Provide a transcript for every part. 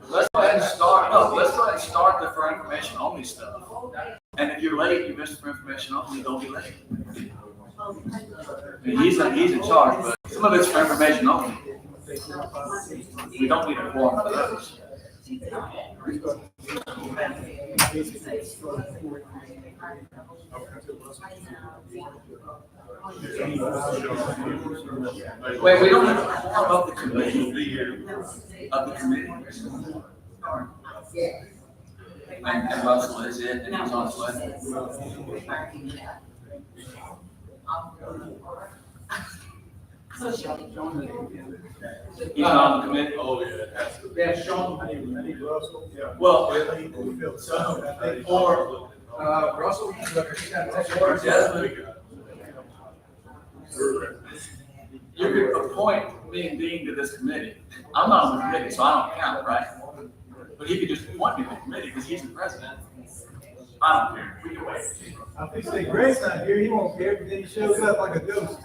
Let's go ahead and start, no, let's go ahead and start the for information only stuff. And if you're late, you missed for information only, don't be late. I mean, he's in charge, but some of it's for information only. We don't need a quorum for those. Wait, we don't have a quorum of the committee. Of the committee. And Russell is it, and he's on his way. He's on the committee. Oh, yeah. Yeah, Sean. Well, Or, Russell, he's got to take orders. You could appoint me and Dean to this committee. I'm not on the committee, so I don't count, right? But he could just appoint me to the committee because he's the president. I don't care. We can wait. I think say Greg's not here, he won't care, but then he shows up like a ghost.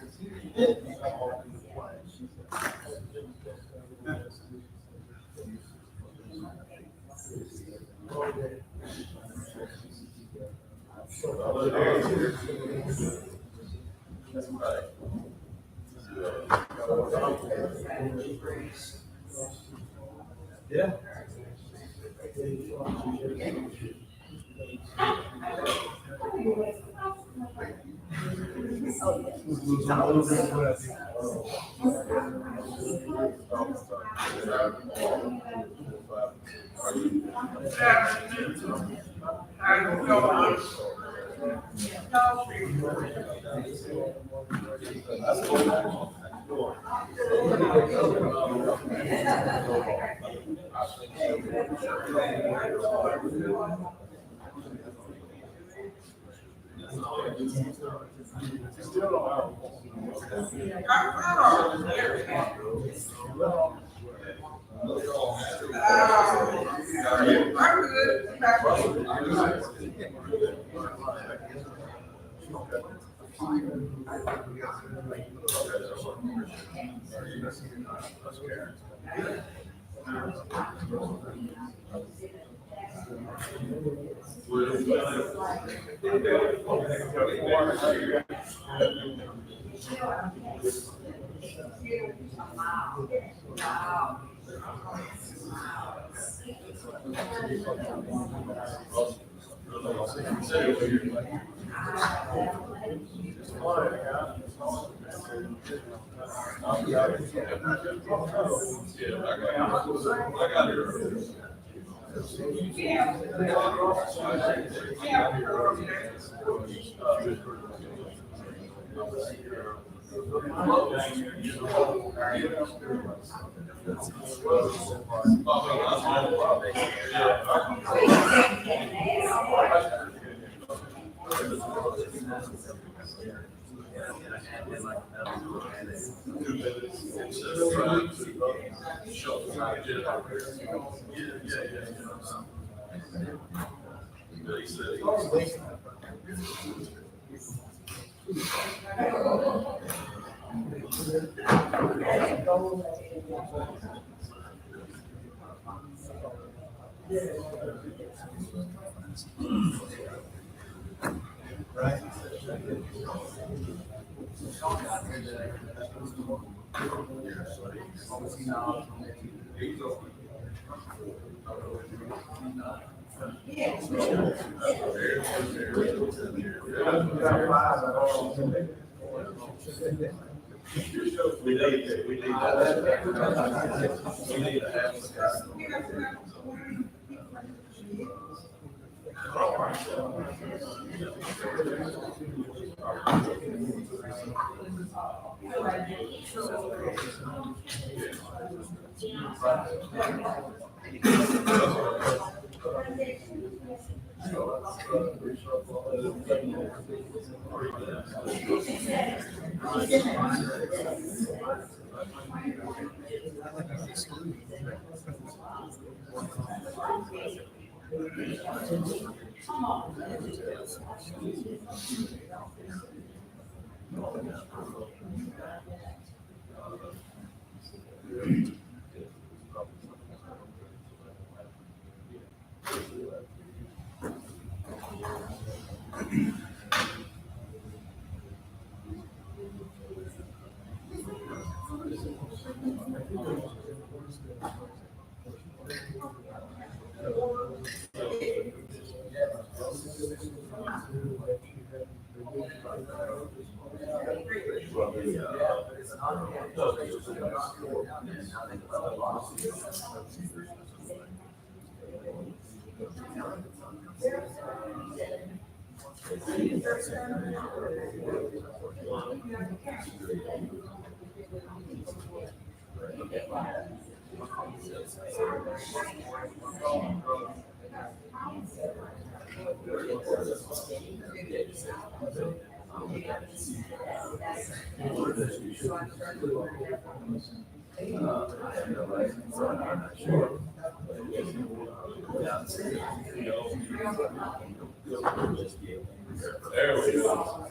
Yeah. Right. We need to have. There we go.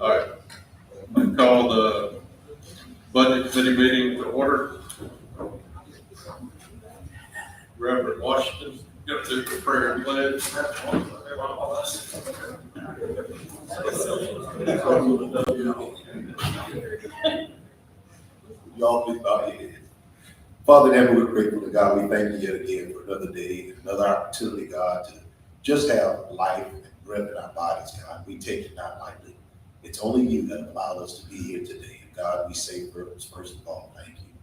All right. I call the budget committee meeting to order. Reverend Washington, going to do the prayer and pledge. Y'all please bow your head. Father, in heaven, we're grateful to God. We thank you yet again for another day, another opportunity, God, to just have life and breath in our bodies, God. We take it not lightly. It's only you that allowed us to be here today. And God, we say first of all, thank you.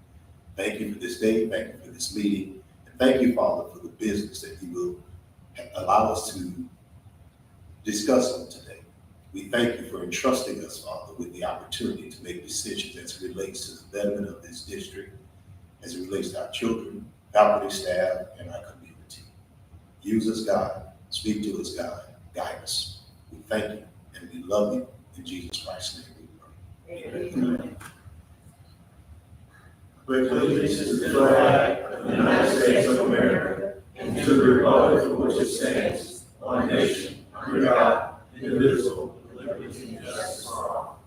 Thank you for this day. Thank you for this meeting. And thank you, Father, for the business that you will allow us to discuss on today. We thank you for entrusting us, Father, with the opportunity to make decisions as it relates to the betterment of this district, as it relates to our children, faculty, staff, and our community. Use us, God. Speak to us, God. Guide us. We thank you and we love you. In Jesus Christ's name we pray. Amen. Pledge allegiance to the flag of the United States of America and to the republic for which it stands, one nation, under God, indivisible, with liberty and justice for all.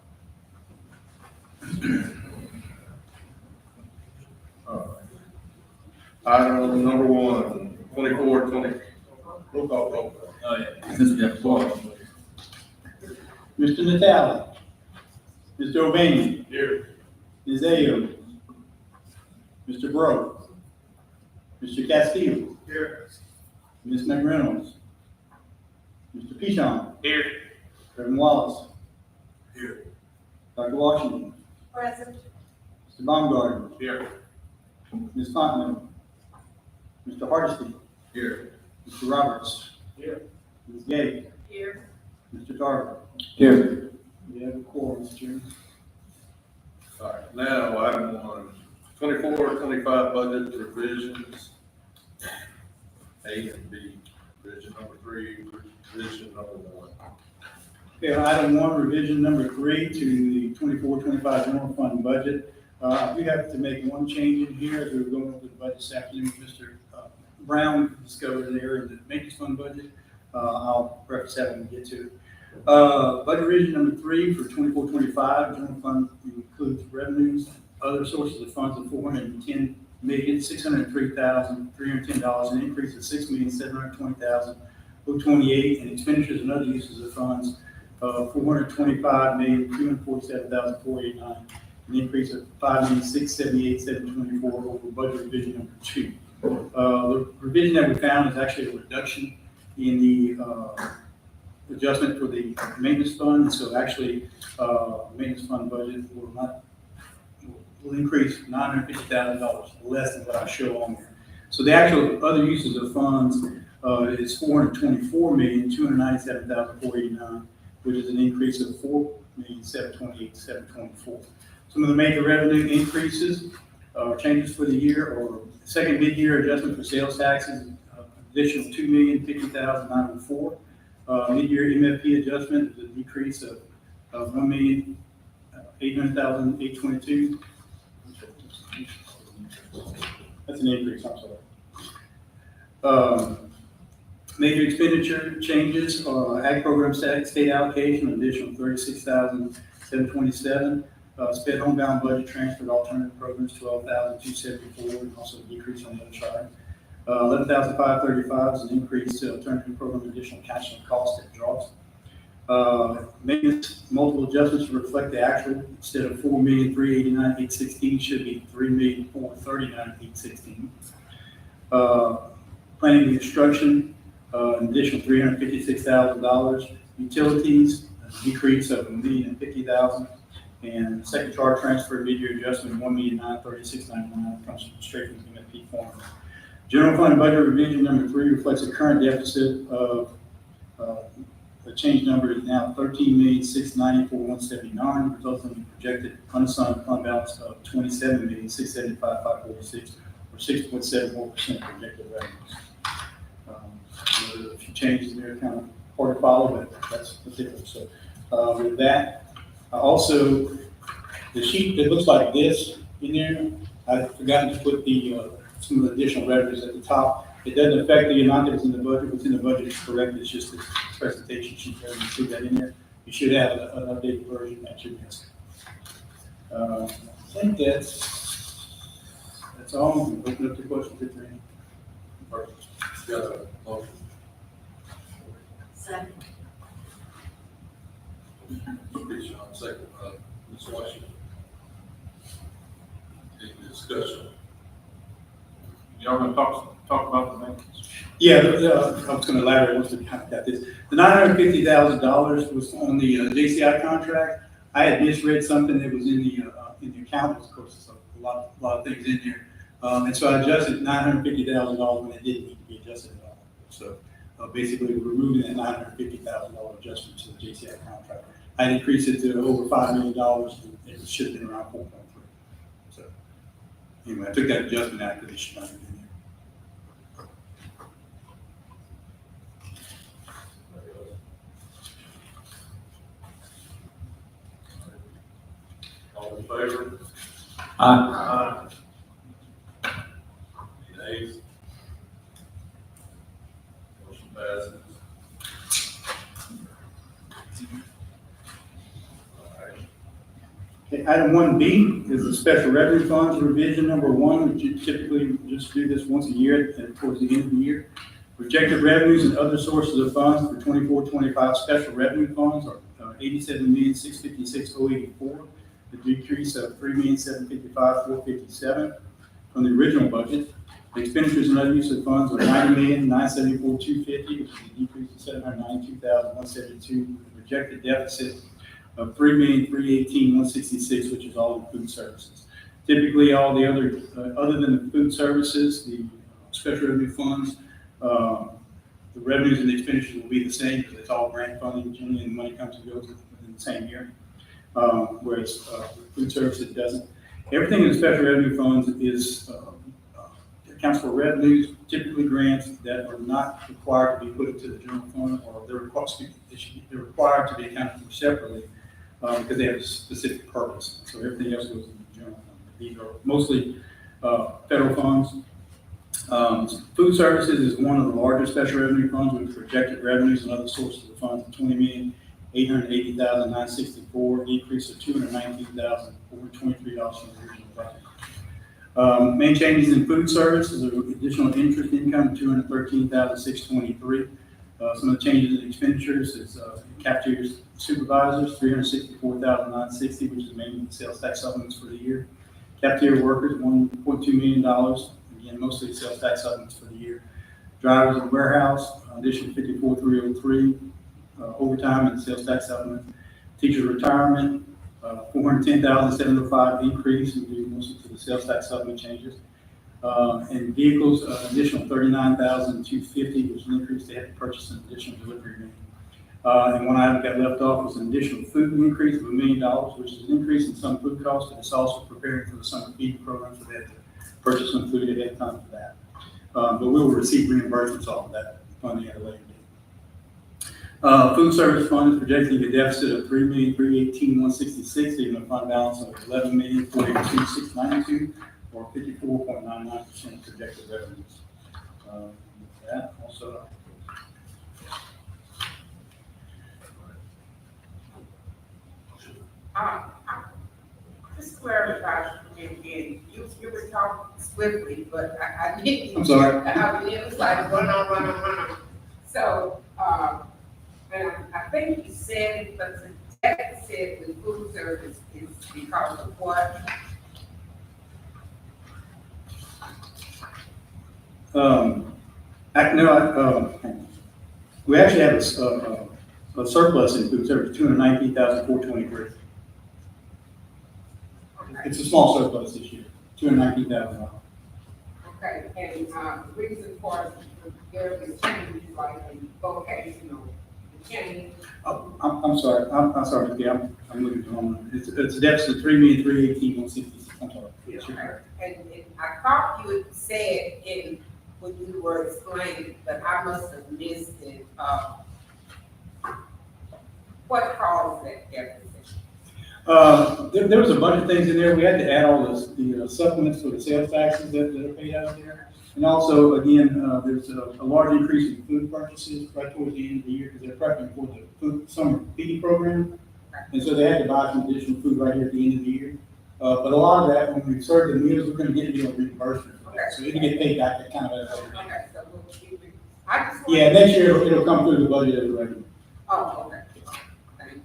Item number 1, 2420. Roll call vote. Oh, yeah. Mr. Natale. Mr. O'Banion. Here. Ms. Ayo. Mr. Bro. Mr. Castillo. Here. Ms. McReynolds. Mr. Pichon. Here. Reverend Wallace. Here. Dr. Washington. Present. Mr. Baumgartner. Here. Ms. Fontenot. Mr. Hardesty. Here. Mr. Roberts. Here. Ms. Gay. Here. Mr. Tarver. Here. You have a quorum, Mr. Chairman. All right, now, item 1, 24-25 budget revisions. A and B, revision number 3, revision number 1. Okay, item 1, revision number 3 to the 24-25 general fund budget. We have to make one change in here as we were going over the budget this afternoon. Mr. Brown discovered an error in the maintenance fund budget. I'll preface that when we get to it. Budget revision number 3 for 24-25 general fund includes revenues, other sources of funds of $410,603,310, an increase of $6,720,028, and expenditures and other uses of funds of $425,247,489, an increase of $5,678,724 over budget revision number 2. The revision that we found is actually a reduction in the adjustment for the maintenance fund. So actually, maintenance fund budget will increase $950,000 less than what I show on there. So the actual other uses of funds is $424,297,489, which is an increase of $4,728,724. Some of the major revenue increases or changes for the year, or second mid-year adjustment for sales taxes, additional $2,050,904. Mid-year MFP adjustment is a decrease of $1,800,822. That's an increase, I'm sorry. Major expenditure changes, ag program state allocation, additional $36,727. Sped homebound budget transferred alternative programs, $12,274, and also a decrease on the other side. $11,535 is an increase to alternative program additional cash and cost that drops. Maintenance multiple adjustments to reflect the actual. Instead of $4,389,816 should be $3,439,816. Planning and construction an additional $356,000. Utilities, a decrease of $1,050,000. And second charge transfer mid-year adjustment, $1,936,999 comes from straight from the MFP formula. General fund budget revision number 3 reflects a current deficit of, the change number is now $13,694,179, resulting in projected unassigned fund balance of $27,675,546, or 6.74% projected revenues. There's a few changes there, kind of hard to follow, but that's it. So with that, also the sheet that looks like this in there, I've forgotten to put the some of the additional revenues at the top. It doesn't affect the amount that's in the budget. What's in the budget is correct. It's just this presentation sheet there. You see that in there. You should have an updated version at your desk. I think that's all. I'm open up to questions if there are any. Got a motion. Second. Sean, second, Ms. Washington. Any discussion? Y'all gonna talk about the maintenance? Yeah, I was going to elaborate once we got this. The $950,000 was on the JCI contract. I had misread something that was in the account. Of course, there's a lot of things in there. And so I adjusted $950,000 when it didn't need to be adjusted at all. So basically, we're removing that $950,000 adjustment to the JCI contract. I increased it to over $5 million. It should have been around 4.3. So anyway, I took that adjustment out because it should not have been there. All in favor? Aye. Any nays? Motion passes. All right. Okay, item 1B is the special revenue funds revision number 1, which you typically just do this once a year and towards the end of the year. Projected revenues and other sources of funds for 24-25 special revenue funds are $87,656,084, a decrease of $3,755,457 from the original budget. The expenditures and other use of funds are $90,974,250, which is a decrease of $792,172, with a projected deficit of $3,318,166, which is all in food services. Typically, all the other than the food services, the special revenue funds, the revenues and the expenditures will be the same because it's all grant funding. Generally, the money comes and goes within the same year. Whereas food services doesn't. Everything in the special revenue funds is accounts for revenues, typically grants that are not required to be put into the general fund, or they're required to be accounted for separately because they have a specific purpose. So everything else goes into the general fund. These are mostly federal funds. Food services is one of the largest special revenue funds with projected revenues and other sources of funds of $20,880,964, decrease of $219,423 from the original budget. Main changes in food services are additional interest income, $213,623. Some of the changes in expenditures is cafeteria supervisors, $364,960, which is mainly sales tax supplements for the year. Cafeteria workers, $1.2 million. Again, mostly sales tax supplements for the year. Drivers in the warehouse, additional $54,303, overtime and sales tax supplements. Teacher retirement, $410,705 increase, due mostly to the sales tax supplement changes. And vehicles, additional $39,250, which is an increase. They had to purchase an additional delivery van. And one item that got left off was an additional food increase of $1 million, which is an increase in some food costs, but it's also preparing for the summer feeding program, so they had to purchase some food ahead of time for that. But we will receive reimbursements off of that funding at a later date. Food service fund is projecting a deficit of $3,318,166, leaving a fund balance of $11,482,692, or 54.99% projected revenues. With that, also. Just clarify again, you were talking swiftly, but I didn't. I'm sorry. I mean, it was like run on. So, and I think you said, but the deficit with food service is because of what? We actually have a surplus in food service, $219,423. It's a small surplus this year, $219,000. Okay, and, the reason for there is change, like in vocational change. Oh, I'm sorry, I'm sorry, yeah, I'm looking at the wrong one. It's a deficit of $3,318,166. I'm sorry. Yes, you're correct. And I thought you had said in, when you were explaining, but I must have missed it, what caused that deficit? There was a bunch of things in there. We had to add all the supplements for the sales taxes that are paid out there. And also, again, there's a large increase in food purchases right towards the end of the year because they're prepping for the summer feeding program. And so they had to buy some additional food right here at the end of the year. But a lot of that, when we serve the meals, we're going to get reimbursement for that. So it'll get paid back at kind of at a later date. Okay, so we'll keep it. I just. Yeah, next year it'll come through the budget as a regular. Oh, okay. Thank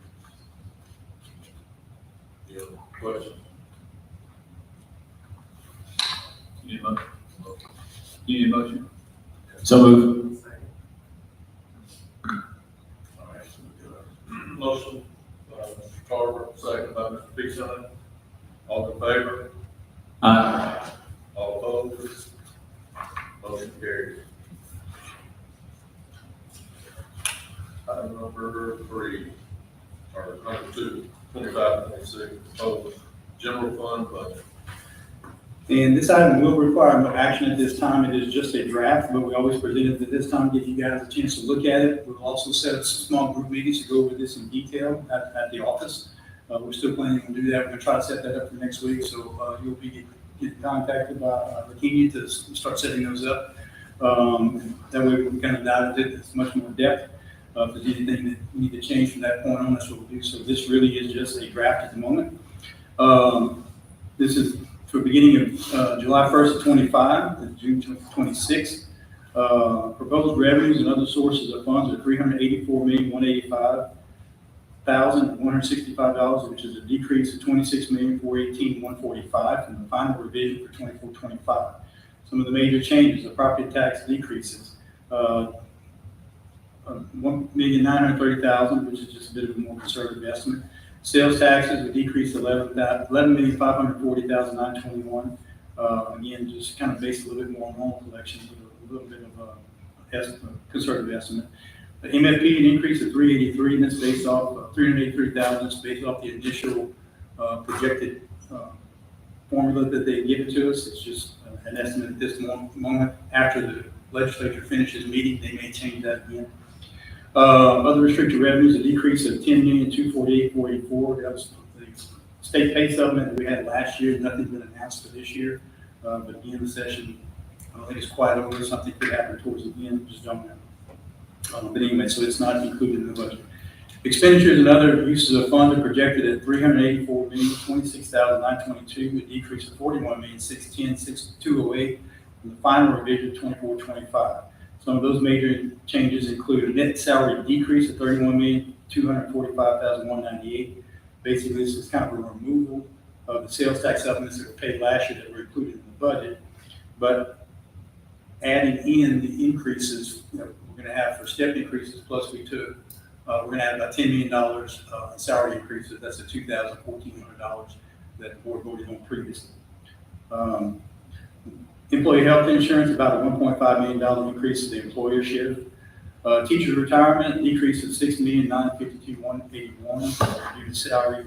you. Any other questions? You need a motion? You need a motion? So move. All right, so we got a motion, Mr. Carver, second by Mr. Pickson. All in favor? Aye. All opposed? Motion carries. Item number 3, or number 2, 25-26, proposed general fund budget. And this item will require no action at this time. It is just a draft, but we always present it at this time, give you guys a chance to look at it. We'll also set up some small group meetings to go over this in detail at the office. We're still planning to do that. We're gonna try to set that up for next week, so you'll be getting contacted by Lakini to start setting those up. That way we can kind of dive into it much more depth. If there's anything that we need to change from that point on, that's what we'll do. So this really is just a draft at the moment. This is for beginning of July 1st of 25 to June 26th. Proposed revenues and other sources of funds are $384,185,165, which is a decrease of $26,418,145 from the final revision for 24-25. Some of the major changes, the property tax decreases, $1,930,000, which is just a bit of a more conservative estimate. Sales taxes would decrease $11,540,921. Again, just kind of based a little bit more on normal collections with a little bit of a conservative estimate. The MFP, an increase of 383, and that's based off 383,000. It's based off the initial projected formula that they give it to us. It's just an estimate at this moment. After the legislature finishes meeting, they may change that again. Other restricted revenues, a decrease of $10,248,484. That was the state pay supplement that we had last year. Nothing's been announced for this year. But again, the session, I don't think it's quite over. Something could happen towards the end, just don't know. But anyway, so it's not included in the budget. Expenditures and other uses of funds are projected at $384,026,922, a decrease of $41,610,208 from the final revision of 24-25. Some of those major changes include a net salary decrease of $31,245,198. Basically, this is kind of a removal of the sales tax supplements that were paid last year that were included in the budget, but adding in the increases that we're going to have for step increases, plus we're going to add about $10 million in salary increases. That's the $2,400 that the board voted on previously. Employee health insurance, about a $1.5 million increase to the employer share. Teacher retirement, decrease of $6,952,181 due to salary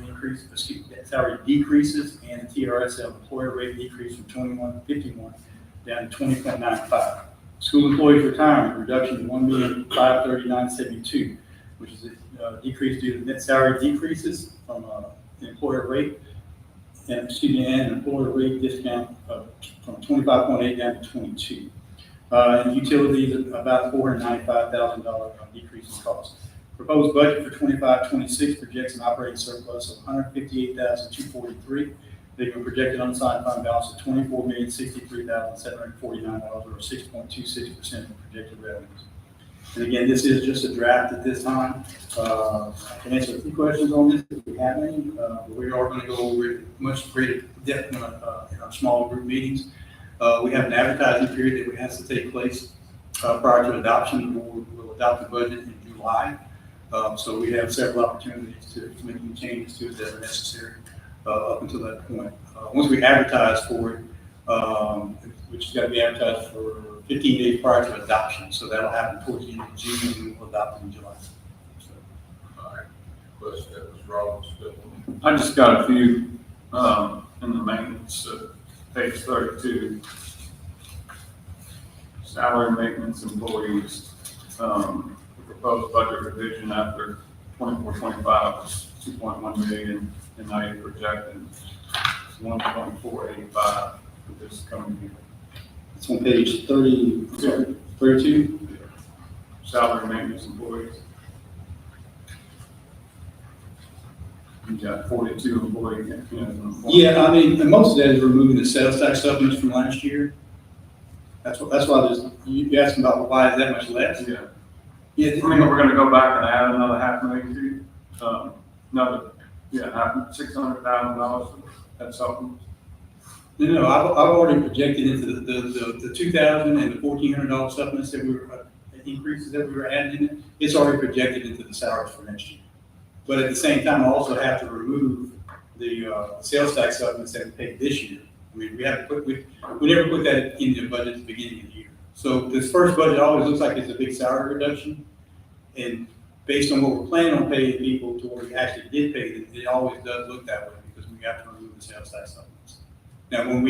decreases and TRSL employer rate decrease from 21.51 down to 20.95. School employees retirement reduction of $1,539,072, which is a decrease due to net salary decreases from the employer rate. And employer rate discount from 25.8 down to 22. And utilities, about $495,000 decrease in cost. Proposed budget for 25-26 projects an operating surplus of $158,243. They have a projected unassigned fund balance of $24,063,749, or 6.26% of projected revenues. And again, this is just a draft at this time. I can answer a few questions on this if we have any. We are going to go over it much greater depth in our small group meetings. We have an advertising period that has to take place prior to adoption. The board will adopt the budget in July. So we have several opportunities to make any changes to it that are necessary up until that point. Once we advertise for it, which has got to be advertised for 15 days prior to adoption. So that'll happen towards the end of June, and we'll adopt it in July. So, All right. Question, that was Robert's. I just got a few, in the maintenance, page 32. Salary maintenance employees, the proposed budget revision after 24-25 is 2.1 million, and now you're projecting 1.485 for this coming year. it's on page 30, sorry, 32. Salary maintenance employees. You got 42 employees. Yeah, I mean, and most of that is removing the sales tax supplements from last year. That's why there's, you asked about why is that much less? Yeah. Yeah, I mean, we're gonna go back and add another $500,000 to, another, $600,000, that's something. no, I've already projected into the 2,000 and the $1,400 supplements that we were, increases that we were adding in it. It's already projected into the salaries for next year. But at the same time, I also have to remove the sales tax supplements that we paid this year. I mean, we never put that in the budget at the beginning of the year. So this first budget always looks like it's a big salary reduction. And based on what we're planning on paying people to what we actually did pay them, it always does look that way because we have to remove the sales tax supplements. Now, when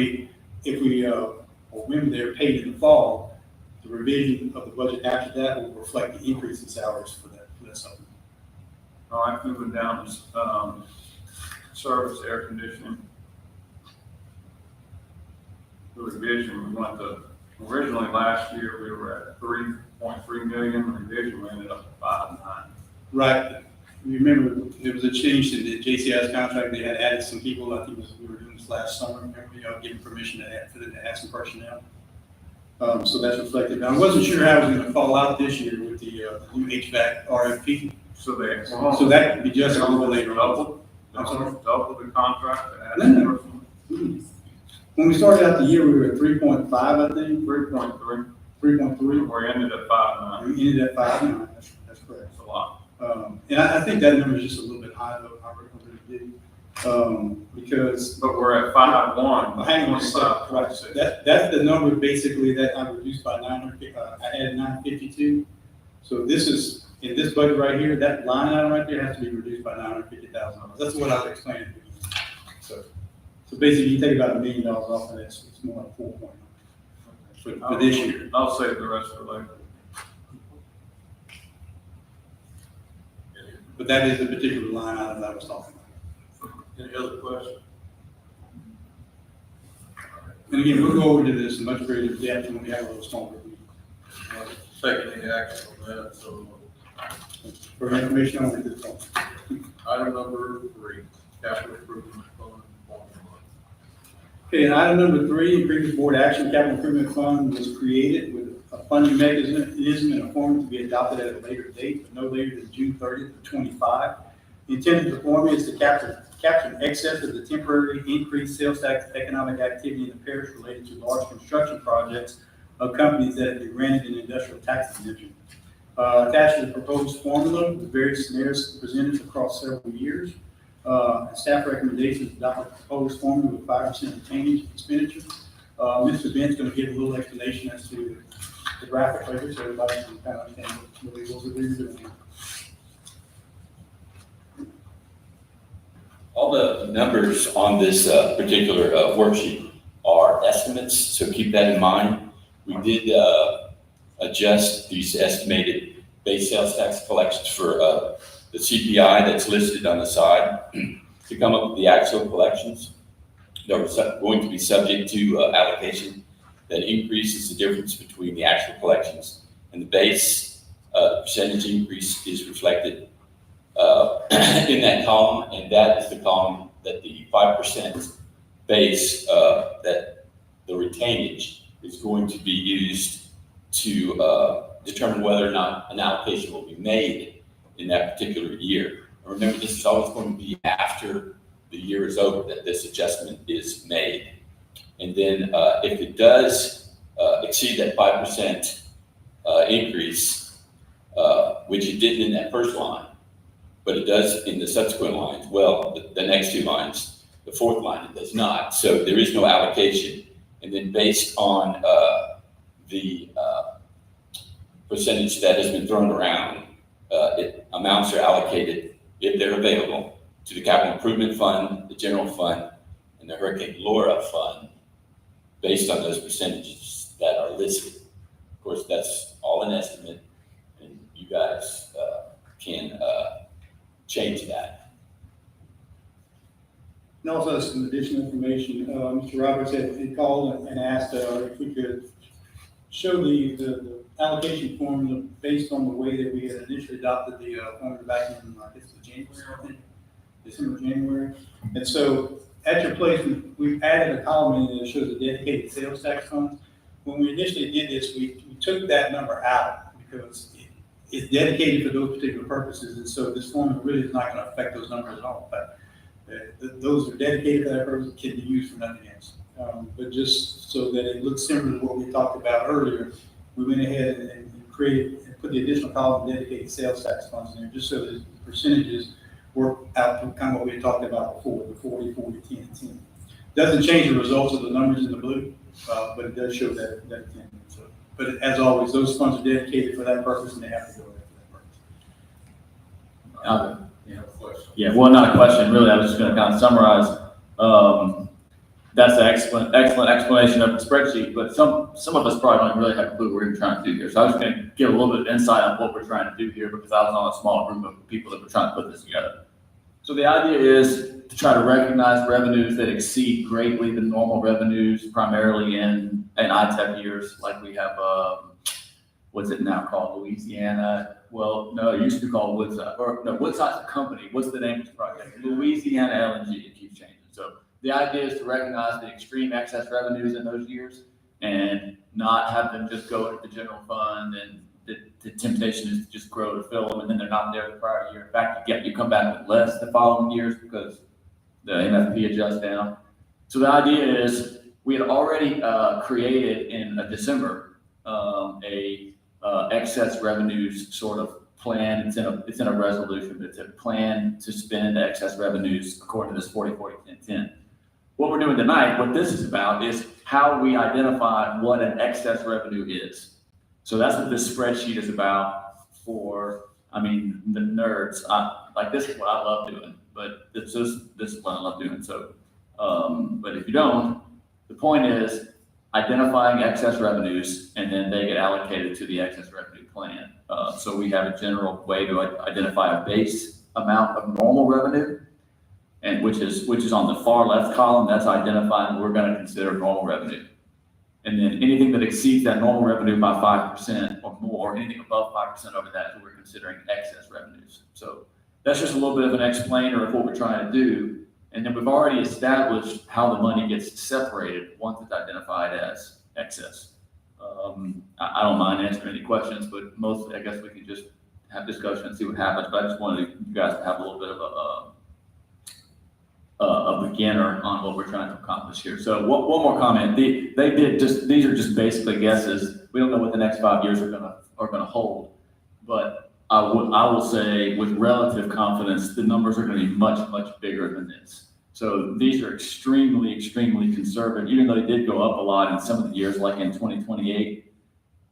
they're paid in the fall, the revision of the budget after that will reflect the increase in salaries for that supplement. All right, moving down, service air conditioning. The revision, we went to, originally last year, we were at 3.3 million, the revision, we ended up at 5.9. Right. You remember there was a change in the JCI's contract. They had added some people. I think we were doing this last summer. Remember, giving permission for them to add some personnel. So that's reflected. Now, I wasn't sure how it was going to fall out this year with the new HVAC RFP. So that could be just a little later on. Double the contract to add No. person. When we started out the year, we were at 3.5, I think, 3.3. 3.3. We ended at 5.9. We ended at 5.9. That's correct. That's a lot. And I think that number is just a little bit high, though. I really do. Because But we're at 5.1. hang on a second, right, that's the number basically that I reduced by 900, I added 952. So this is, in this budget right here, that line item right there has to be reduced by $950,000. That's what I was explaining to you. So basically, you take about $1 million off of this, it's more like 4 for this year. I'll save the rest for later. But that is the particular line item that I was talking about. Any other questions? And again, we'll go over to this in much greater depth when we have a little smaller meeting. Taking any action on that, so For information only this point. item number 3, capital improvement fund. Okay, and item number 3, in previous board action, capital improvement fund was created with a funding mechanism in a form to be adopted at a later date, but no later than June 30th of 25. The intent of the formula is to capture an excess of the temporary increased sales tax economic activity in the parish related to large construction projects of companies that have been granted an industrial tax exemption. Attached to the proposed formula, the various scenarios presented across several years. Staff recommendations adopt the proposed formula with 5% retainage expenditure. Mr. Ben's going to give a little explanation as to the graphic right here, so everybody can kind of understand what we will be doing. All the numbers on this particular worksheet are estimates, so keep that in mind. We did adjust these estimated base sales tax collections for the CPI that's listed on the side to come up with the actual collections. They're going to be subject to allocation that increases the difference between the actual collections and the base. Percentage increase is reflected in that column, and that is the column that the 5% base, that the retainage is going to be used to determine whether or not an allocation will be made in that particular year. And remember, this is always going to be after the year is over that this adjustment is made. And then if it does exceed that 5% increase, which it didn't in that first line, but it does in the subsequent lines. Well, the next two lines, the fourth line, it does not. So there is no allocation. And then based on the percentage that has been thrown around, amounts are allocated, if they're available, to the capital improvement fund, the general fund, and the Hurricane Laura fund, based on those percentages that are listed. Of course, that's all an estimate, and you guys can change that. And also some additional information, Mr. Roberts had called and asked if we could show the allocation formula based on the way that we had initially adopted the formula back in, I guess, January, I think, December, January. And so at your place, we've added a column in that shows the dedicated sales tax funds. When we initially did this, we took that number out because it's dedicated for those particular purposes. And so this formula really is not going to affect those numbers at all. But those are dedicated for that purpose, can be used for nothing else. But just so that it looks similar to what we talked about earlier, we went ahead and created and put the additional column dedicated sales tax funds in there, just so that the percentages work out to kind of what we had talked about before, the 40, 40, 10, and 10. Doesn't change the results of the numbers in the blue, but it does show that 10. So, but as always, those funds are dedicated for that purpose, and they have to go there for that purpose. Yeah, well, not a question, really. I was just going to kind of summarize. That's an excellent explanation of the spreadsheet, but some of us probably don't really have a clue what we're trying to do here. So I was going to give a little bit of insight on what we're trying to do here, because I was on a small group of people that were trying to put this together. So the idea is to try to recognize revenues that exceed greatly the normal revenues, primarily in ITEP years, like we have, what's it now called, Louisiana? Well, no, it used to be called Woodside, or no, Woodside's a company. What's the name of this project? Louisiana LNG, it keeps changing. So the idea is to recognize the extreme excess revenues in those years and not have them just go into the general fund, and the temptation is to just grow to fill them, and then they're not there the prior year. In fact, you come back with less the following years because the MFP adjusts down. So the idea is we had already created in December a excess revenues sort of plan. It's in a resolution, but it's a plan to spend excess revenues according to this 40-40-10-10. What we're doing tonight, what this is about, is how we identify what an excess revenue is. So that's what this spreadsheet is about for, the nerds. Like, this is what I love doing, but this is what I love doing. So, but if you don't, the point is identifying excess revenues, and then they get allocated to the excess revenue plan. So we have a general way to identify a base amount of normal revenue, and which is on the far left column. That's identifying what we're going to consider normal revenue. And then anything that exceeds that normal revenue by 5% or more, anything above 5% over that, is what we're considering excess revenues. So that's just a little bit of an explainer of what we're trying to do. And then we've already established how the money gets separated once it's identified as excess. I don't mind answering any questions, but mostly I guess we can just have discussion and see what happens. But I just wanted you guys to have a little bit of a beginner on what we're trying to accomplish here. So one more comment. These are just basically guesses. We don't know what the next 5 years are gonna hold, but I will say with relative confidence, the numbers are going to be much, much bigger than this. So these are extremely, extremely conservative, even though they did go up a lot in some of the years, like in 2028,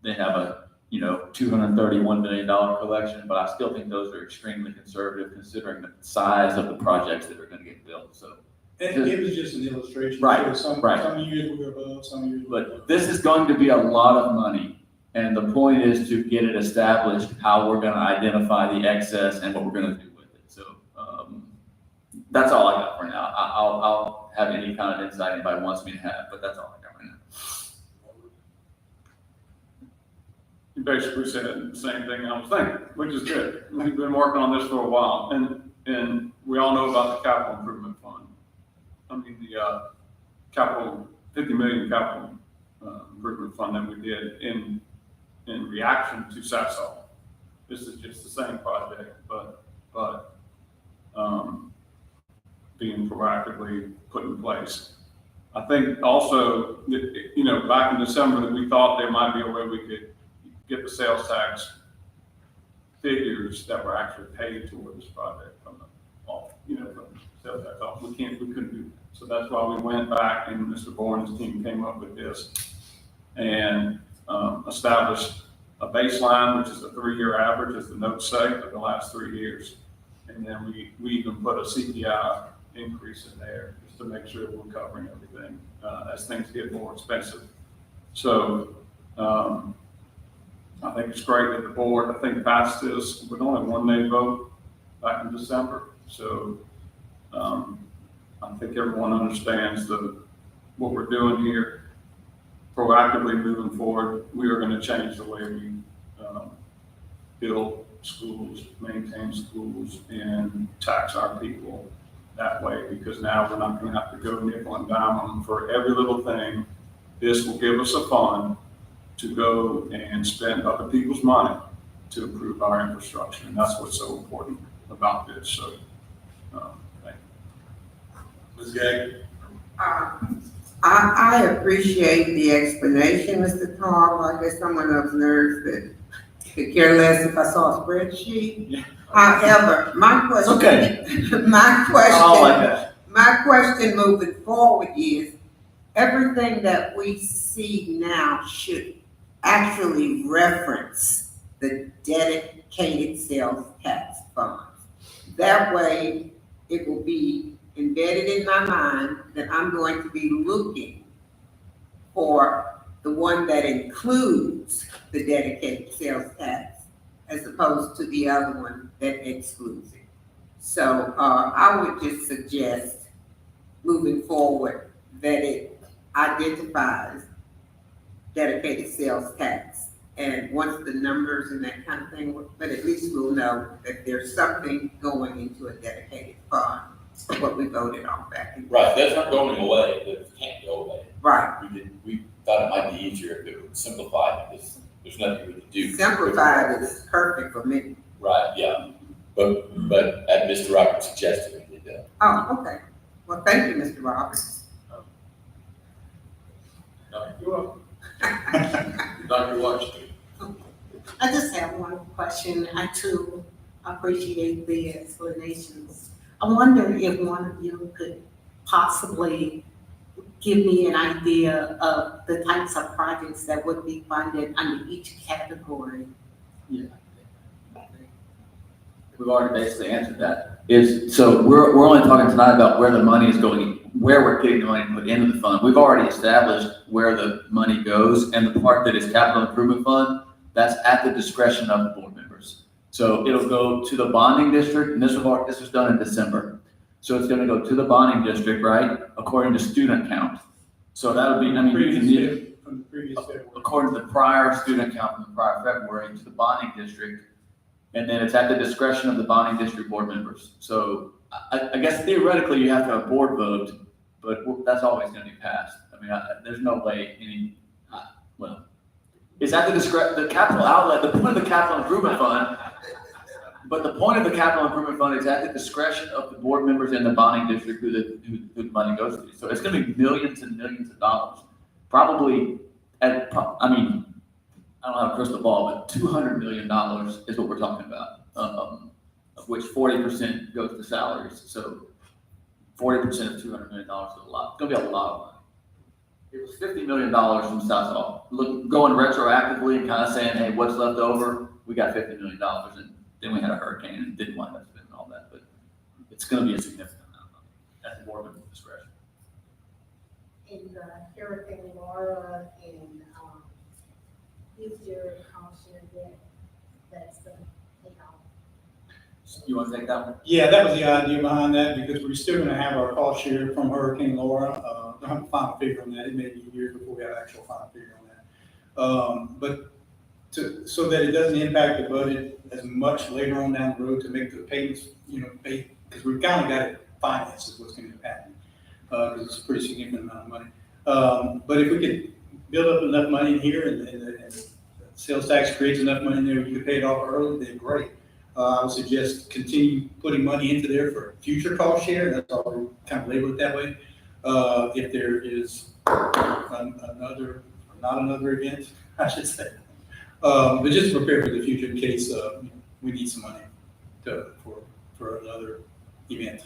they have a $231 million collection, but I still think those are extremely conservative considering the size of the projects that are going to get built. So And it was just an illustration. Right, So right. Some years we're above, some years we're below. But this is going to be a lot of money. And the point is to get it established, how we're going to identify the excess and what we're going to do with it. So that's all I got for now. I'll have any kind of insight anybody wants me to have, but that's all I got right now. You basically said the same thing I was thinking, which is good. We've been working on this for a while, and we all know about the capital improvement fund. The capital, 50 million capital improvement fund that we did in reaction to Sasol. This is just the same project, but being proactively put in place. I think also, back in December, that we thought there might be a way we could get the sales tax figures that were actually paid toward this project from the, from sales tax office. We couldn't do that. So that's why we went back and Mr. Bourne and his team came up with this and established a baseline, which is a 3-year average, as the notes say, of the last 3 years. And then we even put a CPI increase in there just to make sure we're covering everything as things get more expensive. So I think it's great that the board, I think, passed this with only one nay vote back in December. So I think everyone understands what we're doing here. Proactively moving forward, we are going to change the way we build schools, maintain schools, and tax our people that way, because now we're not going to have to go nickel and dime them for every little thing. This will give us a fund to go and spend other people's money to improve our infrastructure, and that's what's so important about this. So, thank you. Ms. Gagnon? I appreciate the explanation, Mr. Carl. I guess someone of nerves that could care less if I saw a spreadsheet. Yeah. However, my question. Okay. My question. I like that. My question moving forward is, everything that we see now should actually reference the dedicated sales tax funds. That way, it will be embedded in my mind that I'm going to be looking for the one that includes the dedicated sales tax as opposed to the other one that excludes it. So I would just suggest moving forward that it identifies dedicated sales tax. And once the numbers and that kind of thing, but at least we'll know that there's something going into a dedicated fund. What we voted on back in. Right, that's not going away, it can't go away. Right, We thought it might be easier if it would simplify, because there's nothing we can do. simplified is perfect for me. Right, yeah, but as Mr. Roberts suggested, we did that. Oh, okay. Well, thank you, Mr. Roberts. You're welcome. Dr. Washington? I just have one question. I too appreciate the explanations. I wonder if one of you could possibly give me an idea of the types of projects that would be funded under each category. Yeah. We've already basically answered that. So we're only talking tonight about where the money is going, where we're getting the money put into the fund. We've already established where the money goes, and the part that is capital improvement fund, that's at the discretion of the board members. So it'll go to the bonding district, and this was done in December. So it's gonna go to the bonding district, right, according to student count. So that would be, I mean, From the previous February. according to the prior student count from the prior February to the bonding district. And then it's at the discretion of the bonding district board members. So I guess theoretically you have to have a board vote, but that's always gonna be passed. I mean, there's no way it's at the capital outlet, the point of the capital improvement fund. But the point of the capital improvement fund is at the discretion of the board members in the bonding district who the money goes to. So it's gonna be millions and millions of dollars. Probably I don't have a crystal ball, but $200 million is what we're talking about, of which 40% goes to salaries. So 40% of $200 million is a lot. It's gonna be a lot of money. It was $50 million from South Hall. Going retroactively and kind of saying, hey, what's left over? We got $50 million, and then we had a hurricane and didn't wind up spending all that. But it's gonna be a significant amount of money at the board member's discretion. In Hurricane Laura and is there a caution that's the, You want to take that one? Yeah, that was the idea behind that, because we're still gonna have our cost share from Hurricane Laura. Don't have a final figure on that. It may be years before we have an actual final figure on that. But so that it doesn't impact the budget as much later on down the road to make the payments, because we've kind of got it financed is what's gonna happen. Because it's a pretty significant amount of money. But if we could build up enough money in here and the sales tax creates enough money in there, you could pay it off early, then great. I would suggest continue putting money into there for future cost share. That's all we kind of label it that way. If there is not another event, I should say, But just to prepare for the future in case, we need some money for another event.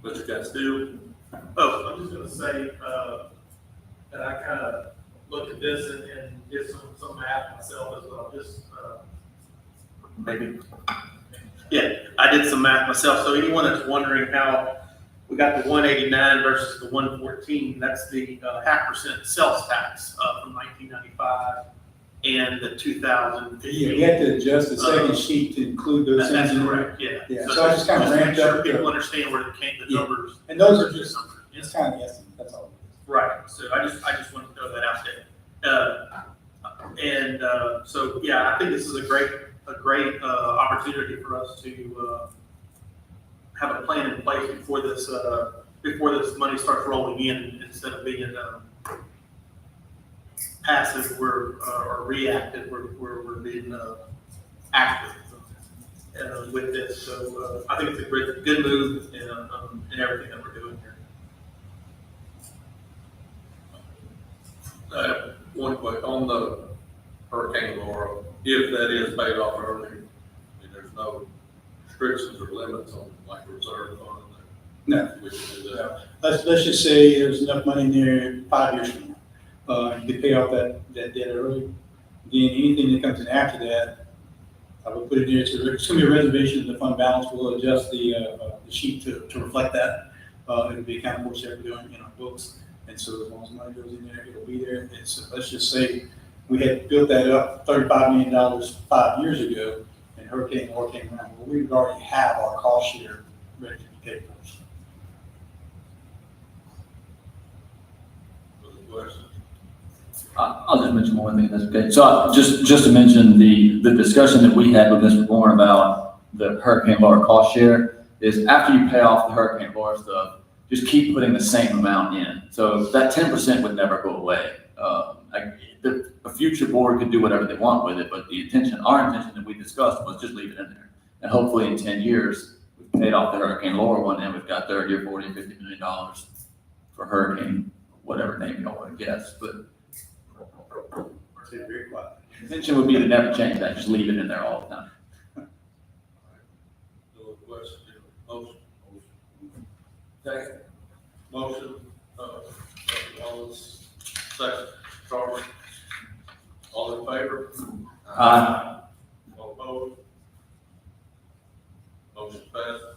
Mr. Castillo? Oh, I'm just gonna say, that I kind of looked at this and did some math myself as well, just, maybe. Yeah, I did some math myself, so anyone that's wondering how we got the 189 versus the 114, that's the 0.5% sales tax, from 1995 and the 2015. Yeah, we had to adjust the second sheet to include those That's things in there. correct, yeah. Yeah, so I just kind of to make ramped sure up. people understand where the Yeah. numbers. And those are just, Yes. it's kind of guessing, that's all. Right, so I just wanted to throw that out there. So, yeah, I think this is a great opportunity for us to have a plan in place before this money starts rolling in, instead of being passive, or reactive, we're being active with this. So I think it's a good move in everything that we're doing here. One quick, on the Hurricane Laura, if that is paid off early, there's no restrictions or limits on like reserve fund? No. We can do that. Let's just say there's enough money in there 5 years from now. You could pay off that debt early. Then anything that comes in after that, I would put it there, it's gonna be a reservation of the fund balance. We'll adjust the sheet to reflect that. It'll be accounted for separately in our books. And so as long as money goes in there, it'll be there. Let's just say we had built that up $35 million 5 years ago, and Hurricane Laura came around. Well, we would already have our cost share ready to be paid for. I'll just mention one thing, if that's okay. So just to mention the discussion that we had with Mr. Bourne about the Hurricane Laura cost share is after you pay off the Hurricane Laura stuff, just keep putting the same amount in. So that 10% would never go away. A future board could do whatever they want with it, but our intention that we discussed was just leave it in there. And hopefully in 10 years, we've paid off the Hurricane Laura one and we've got 30 or 40 or $50 million for hurricane, whatever name you all want to guess, but Very quiet. intention would be to never change that, just leave it in there all the time. No question, motion. Second. Motion, Wallace, second, Charles. All in favor? Aye. All opposed? Motion passes.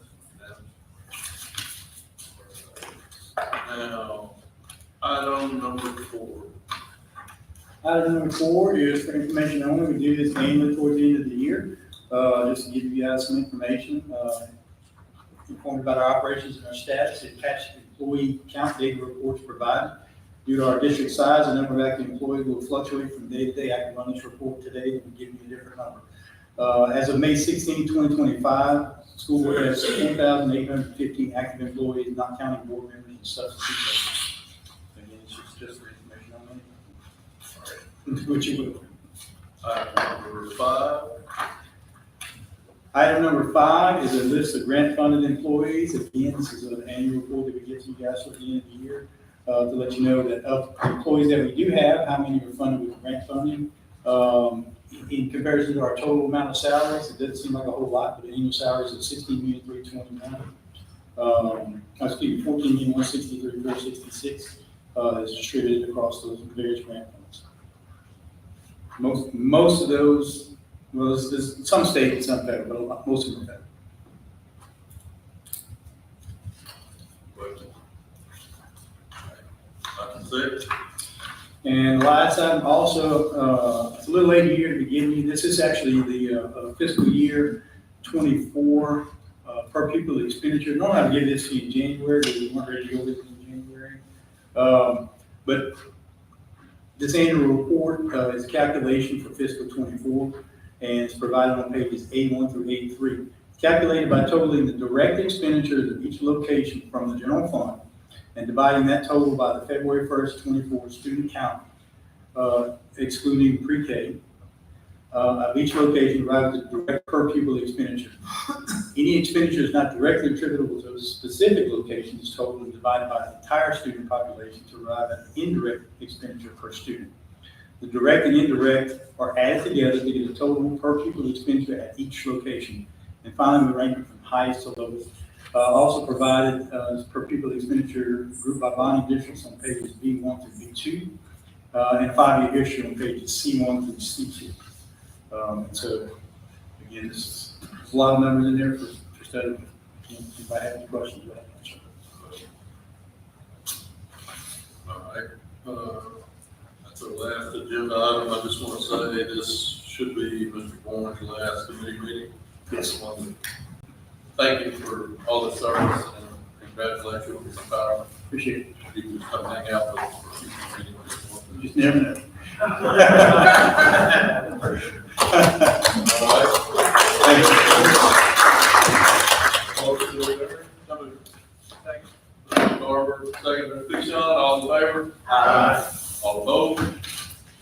Now, item number 4. Item number 4 is for information only. We do this annually towards the end of the year, just to give you guys some information, informed about our operations and our status. Attached employee count data reports provided. Due to our district size, the number of active employees will fluctuate from day to day. I can run this report today and give you a different number. As of May 16, 2025, school board has 4,815 active employees, not counting board members and substitute members. Again, it's just for information only. Which you will. Item number 5. Item number 5 is a list of grant funded employees. Again, this is an annual report that we get to you guys at the end of the year, to let you know that of the employees that we do have, how many were funded with grant funding. In comparison to our total amount of salaries, it doesn't seem like a whole lot, but the annual salaries is $16,329. Excuse me, $14,163,466 is distributed across those various grant funds. Most of those, well, there's some state and some federal, but most of them are federal. Item 6. And the last item also, it's a little late here to begin you. This is actually the fiscal year 24 per pupil expenditure. Normally I give this to you in January, but we weren't ready to go with it in January. But this annual report is a calculation for fiscal 24, and it's provided on pages A1 through A3. Calculated by totaling the direct expenditures of each location from the general fund and dividing that total by the February 1st, 24 student count, excluding pre-K, of each location, arrives at direct per pupil expenditure. Any expenditures not directly attributable to a specific location is totaled and divided by the entire student population to arrive at the indirect expenditure per student. The direct and indirect are added together to get a total per pupil expenditure at each location. And finally, we rank it from highest to lowest. Also provided per pupil expenditure grouped by bonding districts on pages B1 through B2, and 5-year history on pages C1 through C2. So again, there's a lot of numbers in there for study. If I have any questions, I'll answer. All right, that's our last agenda item. I just want to say this should be Mr. Bourne's last committee meeting. Yes. Thank you for all the service and congratulations on your retirement. Appreciate it. You can come hang out with us for future meetings. You just never know. All right. Thank you. Motion to adjourn. Thanks. Mr. Garber, second, Mr. Dixon, all in favor? Aye. All opposed?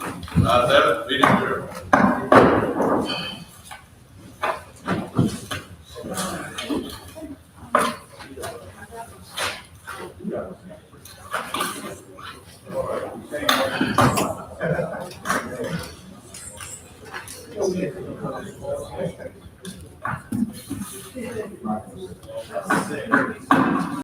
Ayes have it, meeting adjourned. Thank you.